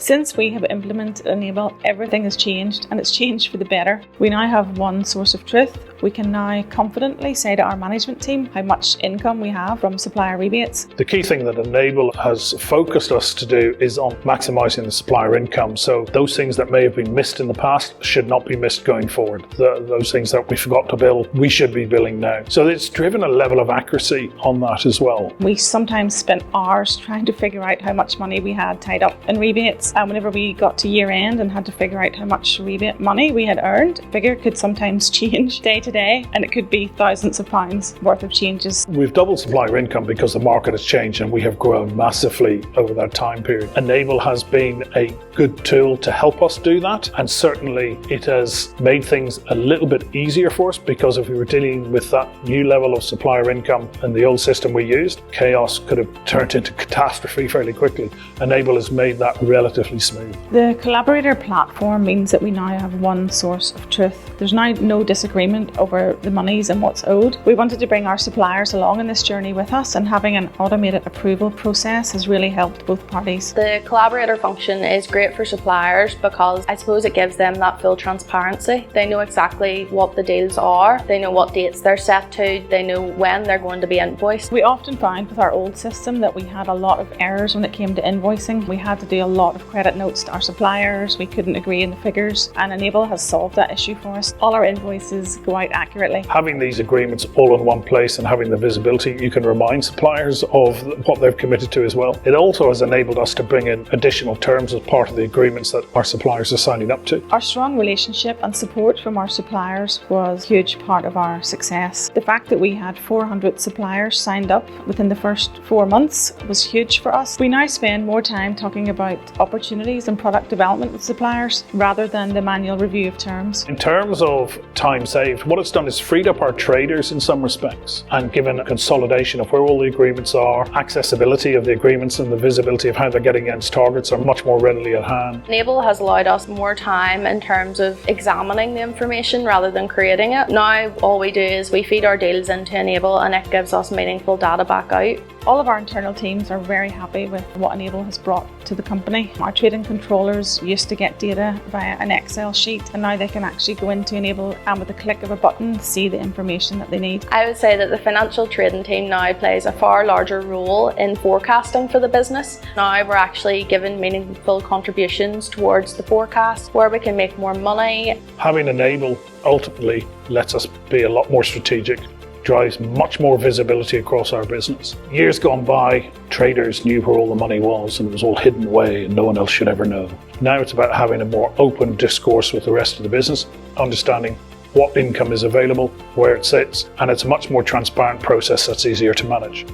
Since we have implemented Enable, everything has changed, and it's changed for the better. We now have one source of truth. We can now confidently say to our management team how much income we have from supplier rebates. The key thing that Enable has focused us to do is on maximising the supplier income. So those things that may have been missed in the past should not be missed going forward. Those things that we forgot to bill, we should be billing now. So it's driven a level of accuracy on that as well. We sometimes spent hours trying to figure out how much money we had tied up in rebates. And whenever we got to year end and had to figure out how much rebate money we had earned, the figure could sometimes change day to day, and it could be thousands of pounds worth of changes. We've doubled supplier income because the market has changed and we have grown massively over that time period. Enable has been a good tool to help us do that, and certainly it has made things a little bit easier for us, because if we were dealing with that new level of supplier income in the old system we used, chaos could have turned into catastrophe fairly quickly. Enable has made that relatively smooth. The collaborator platform means that we now have one source of truth. There's now no disagreement over the monies and what's owed. We wanted to bring our suppliers along in this journey with us, and having an automated approval process has really helped both parties. The collaborator function is great for suppliers because I suppose it gives them that full transparency. They know exactly what the deals are, they know what dates they're set to, they know when they're going to be invoiced. We often found with our old system that we had a lot of errors when it came to invoicing. We had to do a lot of credit notes to our suppliers, we couldn't agree on the figures, and Enable has solved that issue for us. All our invoices go out accurately. Having these agreements all in one place and having the visibility, you can remind suppliers of what they've committed to as well. It also has enabled us to bring in additional terms as part of the agreements that our suppliers are signing up to. Our strong relationship and support from our suppliers was a huge part of our success. The fact that we had 400 suppliers signed up within the first 4 months was huge for us. We now spend more time talking about opportunities and product development with suppliers rather than the manual review of terms. In terms of time saved, what it's done is freed up our traders in some respects and given a consolidation of where all the agreements are, accessibility of the agreements and the visibility of how they're getting against targets are much more readily at hand. Enable has allowed us more time in terms of examining the information rather than creating it. Now all we do is we feed our deals into Enable and it gives us meaningful data back out. All of our internal teams are very happy with what Enable has brought to the company. Our trading controllers used to get data via an Excel sheet, and now they can actually go into Enable and with a click of a button see the information that they need. I would say that the financial trading team now plays a far larger role in forecasting for the business. Now we're actually given meaningful contributions towards the forecast where we can make more money. Having Enable ultimately lets us be a lot more strategic, drives much more visibility across our business. Years gone by, traders knew where all the money was and it was all hidden away and no one else should ever know. Now it's about having a more open discourse with the rest of the business, understanding what income is available, where it sits, and it's a much more transparent process that's easier to manage.